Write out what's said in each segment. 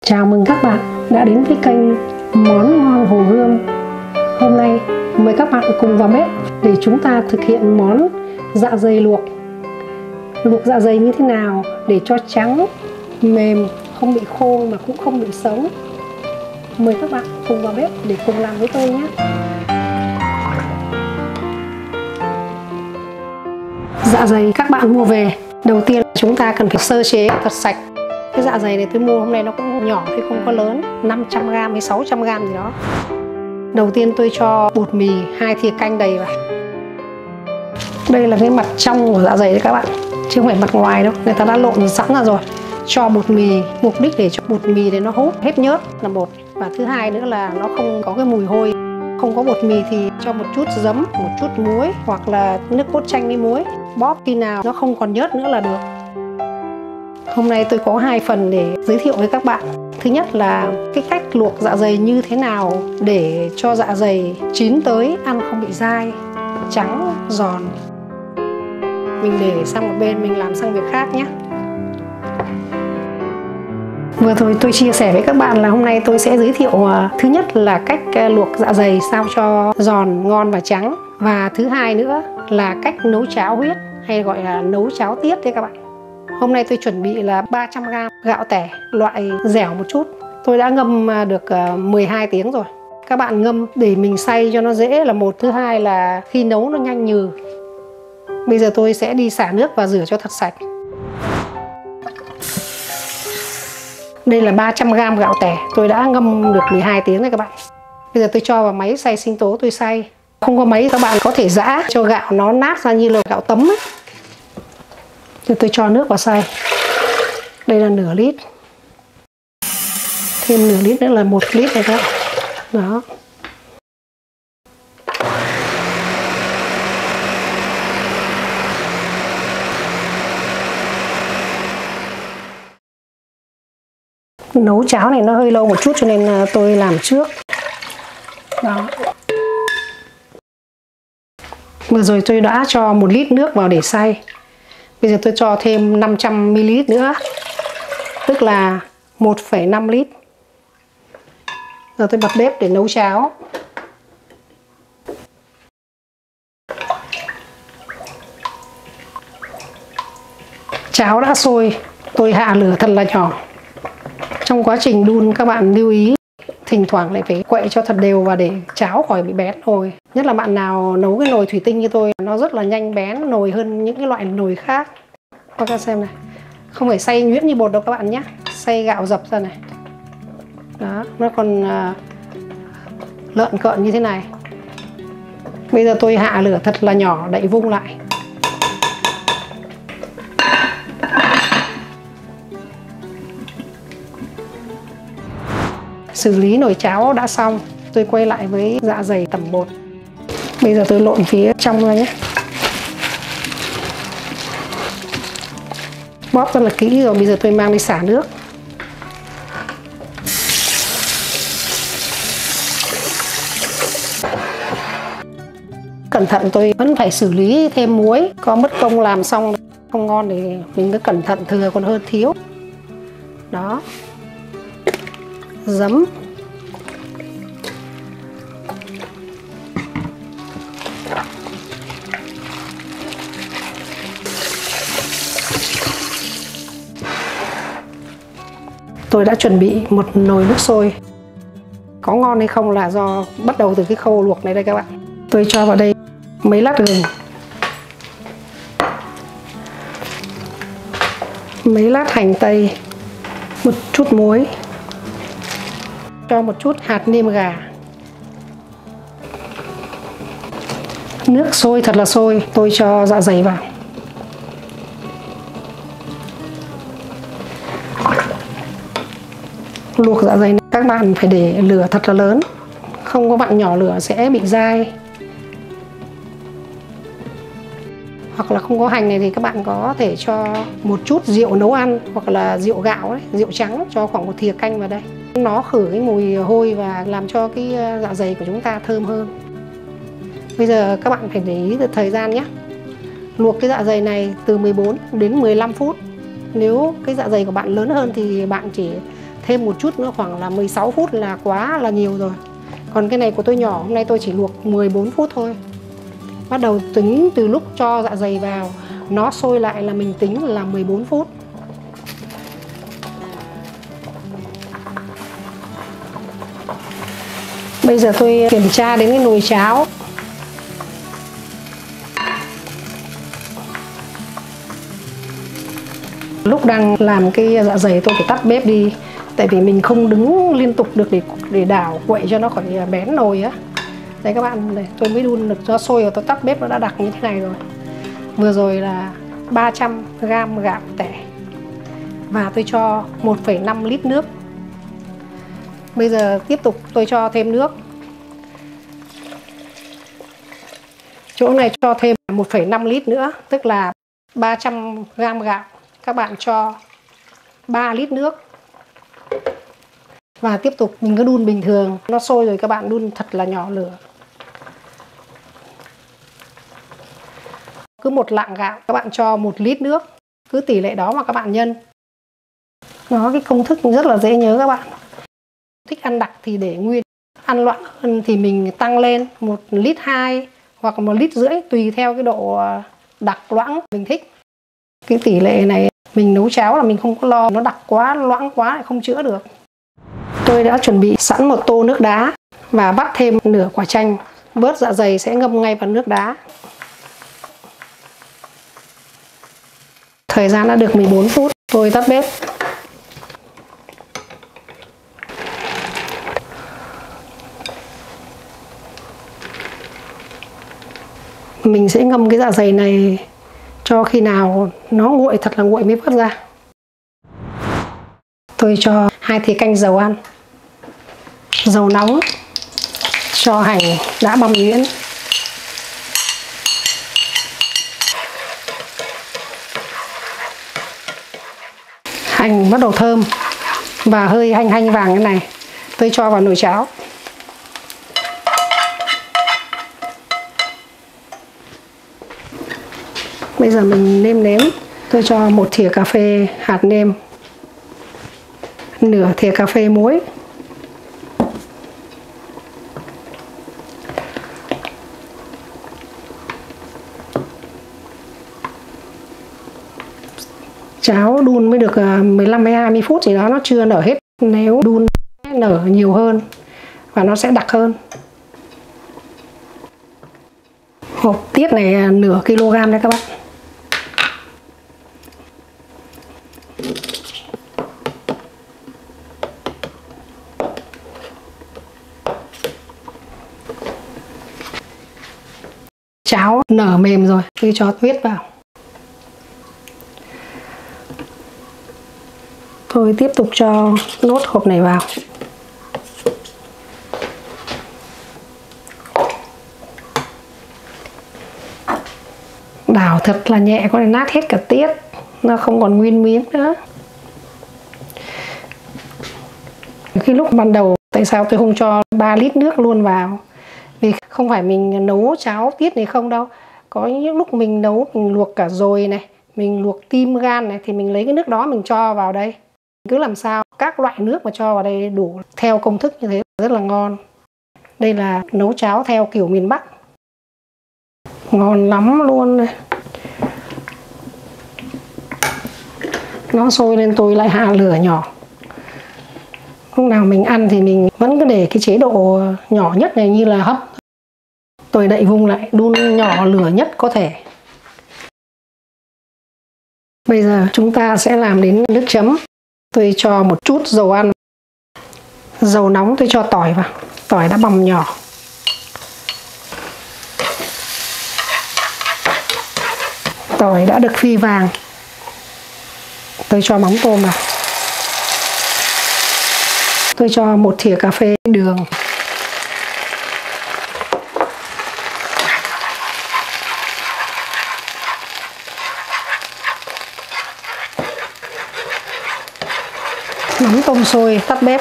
Chào mừng các bạn đã đến với kênh Món Ngon Hồ Gươm. Hôm nay mời các bạn cùng vào bếp để chúng ta thực hiện món dạ dày luộc. Luộc dạ dày như thế nào để cho trắng, mềm, không bị khô mà cũng không bị sống. Mời các bạn cùng vào bếp để cùng làm với tôi nhé. Dạ dày các bạn mua về, đầu tiên chúng ta cần phải sơ chế thật sạch. Cái dạ dày này tôi mua hôm nay nó cũng nhỏ chứ không có lớn, 500g hay 600g gì đó. Đầu tiên tôi cho bột mì 2 thìa canh đầy vào. Đây là cái mặt trong của dạ dày đấy các bạn, chứ không phải mặt ngoài đâu, người ta đã lộn sẵn ra rồi. Cho bột mì, mục đích để cho bột mì để nó hút hết nhớt là một. Và thứ hai nữa là nó không có cái mùi hôi. Không có bột mì thì cho một chút giấm, một chút muối hoặc là nước cốt chanh với muối. Bóp khi nào nó không còn nhớt nữa là được. Hôm nay tôi có 2 phần để giới thiệu với các bạn. Thứ nhất là cái cách luộc dạ dày như thế nào để cho dạ dày chín tới ăn không bị dai, trắng, giòn. Mình để sang một bên, mình làm sang việc khác nhé. Vừa rồi tôi chia sẻ với các bạn là hôm nay tôi sẽ giới thiệu thứ nhất là cách luộc dạ dày sao cho giòn, ngon và trắng. Và thứ hai nữa là cách nấu cháo huyết hay gọi là nấu cháo tiết đấy các bạn. Hôm nay tôi chuẩn bị là 300g gạo tẻ loại dẻo một chút. Tôi đã ngâm được 12 tiếng rồi. Các bạn ngâm để mình xay cho nó dễ là một. Thứ hai là khi nấu nó nhanh nhừ. Bây giờ tôi sẽ đi xả nước và rửa cho thật sạch. Đây là 300g gạo tẻ. Tôi đã ngâm được 12 tiếng đấy các bạn. Bây giờ tôi cho vào máy xay sinh tố tôi xay. Không có máy các bạn có thể giã cho gạo nó nát ra như là gạo tấm ấy. Rồi tôi cho nước vào xay. Đây là nửa lít. Thêm nửa lít nữa là 1 lít này các bạn. Đó. Nấu cháo này nó hơi lâu một chút cho nên tôi làm trước. Đó. Vừa rồi tôi đã cho 1 lít nước vào để xay. Bây giờ tôi cho thêm 500ml nữa, tức là 1,5 lít. Giờ tôi bật bếp để nấu cháo. Cháo đã sôi, tôi hạ lửa thật là nhỏ. Trong quá trình đun các bạn lưu ý thỉnh thoảng lại phải quậy cho thật đều và để cháo khỏi bị bén nồi. Nhất là bạn nào nấu cái nồi thủy tinh như tôi, nó rất là nhanh bén nồi hơn những cái loại nồi khác. Các bạn xem này, không phải xay nhuyễn như bột đâu các bạn nhé, xay gạo dập ra này. Đó, nó còn lợn cợn như thế này. Bây giờ tôi hạ lửa thật là nhỏ, đậy vung lại. Xử lý nồi cháo đã xong, tôi quay lại với dạ dày tẩm bột. Bây giờ tôi lộn phía trong ra nhé. Bóp rất là kỹ rồi, bây giờ tôi mang đi xả nước. Cẩn thận tôi vẫn phải xử lý thêm muối, có mất công làm xong không ngon thì mình cứ cẩn thận thừa còn hơn thiếu. Đó. Giấm. Tôi đã chuẩn bị một nồi nước sôi. Có ngon hay không là do bắt đầu từ cái khâu luộc này đây các bạn. Tôi cho vào đây mấy lát gừng, mấy lát hành tây, một chút muối, cho một chút hạt nêm gà. Nước sôi thật là sôi, tôi cho dạ dày vào. Luộc dạ dày này, các bạn phải để lửa thật là lớn, không có bạn nhỏ lửa sẽ bị dai. Hoặc là không có hành này thì các bạn có thể cho một chút rượu nấu ăn hoặc là rượu gạo ấy, rượu trắng, cho khoảng 1 thìa canh vào đây. Nó khử cái mùi hôi và làm cho cái dạ dày của chúng ta thơm hơn. Bây giờ các bạn phải để ý được thời gian nhé. Luộc cái dạ dày này từ 14 đến 15 phút. Nếu cái dạ dày của bạn lớn hơn thì bạn chỉ thêm một chút nữa, khoảng là 16 phút là quá là nhiều rồi. Còn cái này của tôi nhỏ, hôm nay tôi chỉ luộc 14 phút thôi. Bắt đầu tính từ lúc cho dạ dày vào, nó sôi lại là mình tính là 14 phút. Bây giờ tôi kiểm tra đến cái nồi cháo. Lúc đang làm cái dạ dày tôi phải tắt bếp đi, tại vì mình không đứng liên tục được để đảo quậy cho nó khỏi bén nồi á. Đấy các bạn, này, tôi mới đun được cho sôi rồi tôi tắt bếp, nó đã đặc như thế này rồi. Vừa rồi là 300g gạo tẻ và tôi cho 1,5 lít nước. Bây giờ tiếp tục tôi cho thêm nước. Chỗ này cho thêm 1,5 lít nữa, tức là 300g gạo. Các bạn cho 3 lít nước. Và tiếp tục mình cứ đun bình thường. Nó sôi rồi các bạn đun thật là nhỏ lửa. Cứ một lạng gạo các bạn cho 1 lít nước. Cứ tỷ lệ đó mà các bạn nhân. Nó cái công thức rất là dễ nhớ các bạn. Thích ăn đặc thì để nguyên. Ăn loãng hơn thì mình tăng lên 1,2 lít hoặc 1,5 lít tùy theo cái độ đặc loãng mình thích. Cái tỷ lệ này mình nấu cháo là mình không có lo nó đặc quá, loãng quá lại không chữa được. Tôi đã chuẩn bị sẵn một tô nước đá và vắt thêm nửa quả chanh. Bớt dạ dày sẽ ngâm ngay vào nước đá. Thời gian đã được 14 phút, tôi tắt bếp. Mình sẽ ngâm cái dạ dày này cho khi nào nó nguội thật là nguội mới vớt ra. Tôi cho 2 thìa canh dầu ăn. Dầu nóng. Cho hành đã băm nhuyễn. Hành bắt đầu thơm và hơi hanh vàng cái này, tôi cho vào nồi cháo. Bây giờ mình nêm nếm. Tôi cho 1 thìa cà phê hạt nêm, nửa thìa cà phê muối, cháo đun mới được 15-20 phút gì đó, nó chưa nở hết. Nếu đun nở nhiều hơn và nó sẽ đặc hơn. Hộp tiết này nửa kg đấy các bạn. Cháo nở mềm rồi, tôi cho tuyết vào. Tôi tiếp tục cho nốt hộp này vào. Đảo thật là nhẹ, có thể nát hết cả tiết, nó không còn nguyên miếng nữa. Khi lúc ban đầu tại sao tôi không cho 3 lít nước luôn vào? Vì không phải mình nấu cháo tiết này không đâu. Có những lúc mình nấu, mình luộc cả dồi này, mình luộc tim gan này, thì mình lấy cái nước đó mình cho vào đây. Cứ làm sao các loại nước mà cho vào đây đủ theo công thức như thế rất là ngon. Đây là nấu cháo theo kiểu miền Bắc. Ngon lắm luôn đây. Nó sôi lên tôi lại hạ lửa nhỏ. Lúc nào mình ăn thì mình vẫn cứ để cái chế độ nhỏ nhất này như là hấp. Tôi đậy vung lại, đun nhỏ lửa nhất có thể. Bây giờ chúng ta sẽ làm đến nước chấm. Tôi cho một chút dầu ăn. Dầu nóng tôi cho tỏi vào. Tỏi đã bằm nhỏ. Tỏi đã được phi vàng. Tôi cho mắm tôm vào. Tôi cho 1 thìa cà phê đường. Mắm tôm sôi, tắt bếp.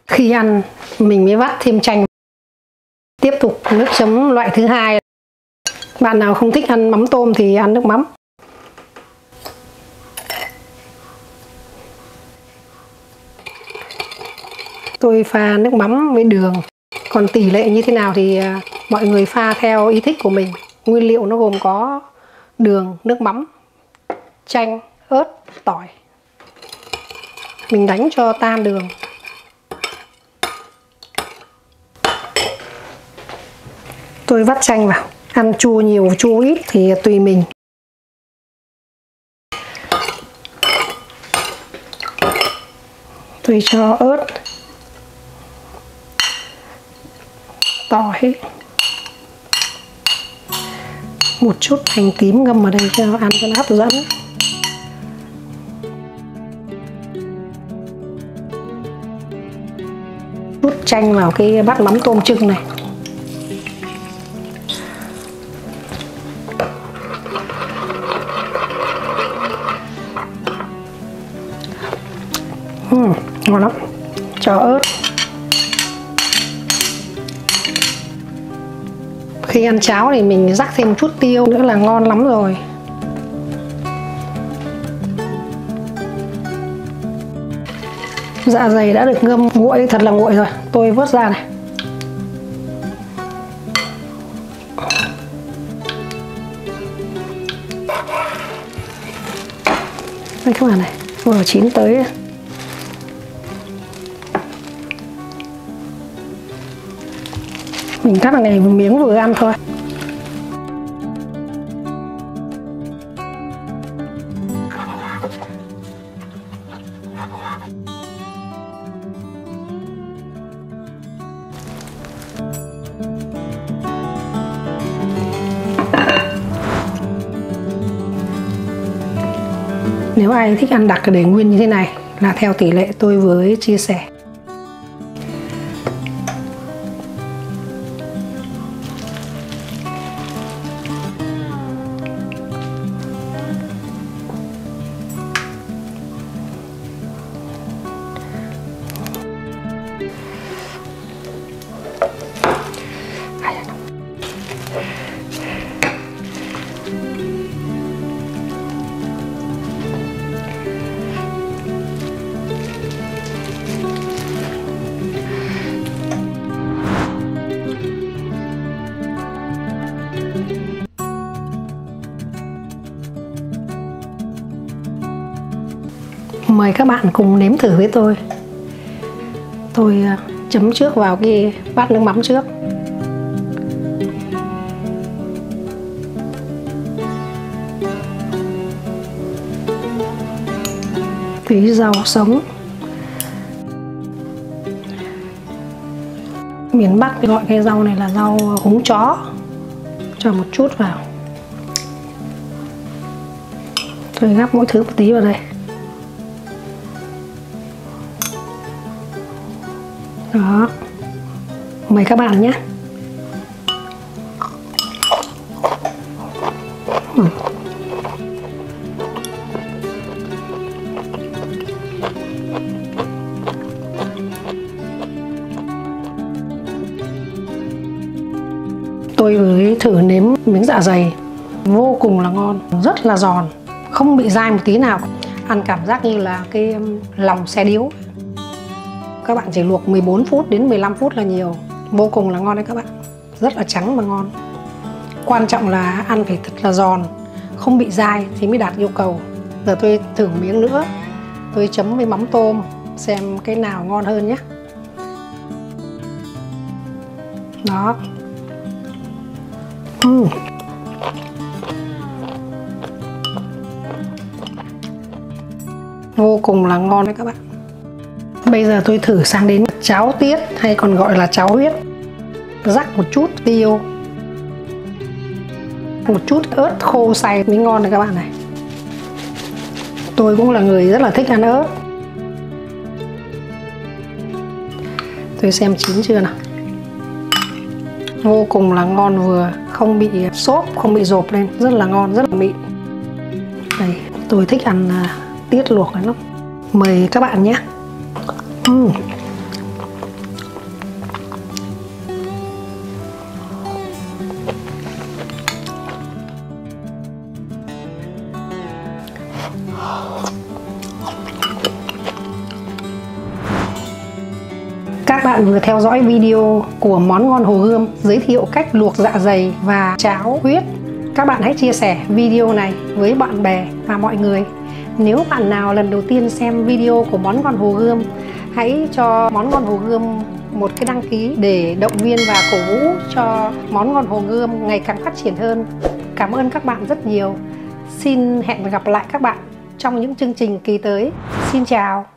Khi ăn mình mới vắt thêm chanh. Tiếp tục nước chấm loại thứ hai. Bạn nào không thích ăn mắm tôm thì ăn nước mắm. Tôi pha nước mắm với đường. Còn tỷ lệ như thế nào thì mọi người pha theo ý thích của mình. Nguyên liệu nó gồm có đường, nước mắm, chanh, ớt, tỏi. Mình đánh cho tan đường. Tôi vắt chanh vào. Ăn chua nhiều, chua ít thì tùy mình. Tôi cho ớt, tỏi, một chút hành tím ngâm vào đây cho ăn cho nó hấp dẫn. Chút chanh vào cái bát mắm tôm trưng này. Ngon lắm. Cho ớt. Khi ăn cháo thì mình rắc thêm một chút tiêu nữa là ngon lắm rồi. Dạ dày đã được ngâm nguội, thật là nguội rồi. Tôi vớt ra này. Đây các bạn này, vừa chín tới. Mình cắt này miếng vừa ăn thôi. Nếu ai thích ăn đặc để nguyên như thế này là theo tỷ lệ tôi vừa chia sẻ. Mời các bạn cùng nếm thử với tôi. Tôi chấm trước vào cái bát nước mắm trước. Tí rau sống. Miền Bắc gọi cái rau này là rau húng chó. Cho một chút vào. Tôi gắp mỗi thứ một tí vào đây. Đó. Mời các bạn nhé. Tôi mới thử nếm miếng dạ dày. Vô cùng là ngon, rất là giòn, không bị dai một tí nào. Ăn cảm giác như là cái lòng xe điếu. Các bạn chỉ luộc 14 phút đến 15 phút là nhiều. Vô cùng là ngon đấy các bạn. Rất là trắng mà ngon. Quan trọng là ăn phải thật là giòn, không bị dai thì mới đạt yêu cầu. Giờ tôi thử miếng nữa. Tôi chấm với mắm tôm xem cái nào ngon hơn nhé. Đó. Vô cùng là ngon đấy các bạn. Bây giờ tôi thử sang đến cháo tiết hay còn gọi là cháo huyết. Rắc một chút tiêu, một chút ớt khô xay mới ngon này các bạn này. Tôi cũng là người rất là thích ăn ớt. Tôi xem chín chưa nào. Vô cùng là ngon, vừa không bị xốp, không bị rộp lên, rất là ngon, rất là mịn. Đây, tôi thích ăn tiết luộc này lắm. Mời các bạn nhé. bạn vừa theo dõi video của Món Ngon Hồ Gươm giới thiệu cách luộc dạ dày và cháo huyết. Các bạn hãy chia sẻ video này với bạn bè và mọi người. Nếu bạn nào lần đầu tiên xem video của Món Ngon Hồ Gươm, hãy cho Món Ngon Hồ Gươm một cái đăng ký để động viên và cổ vũ cho Món Ngon Hồ Gươm ngày càng phát triển hơn. Cảm ơn các bạn rất nhiều. Xin hẹn gặp lại các bạn trong những chương trình kỳ tới. Xin chào.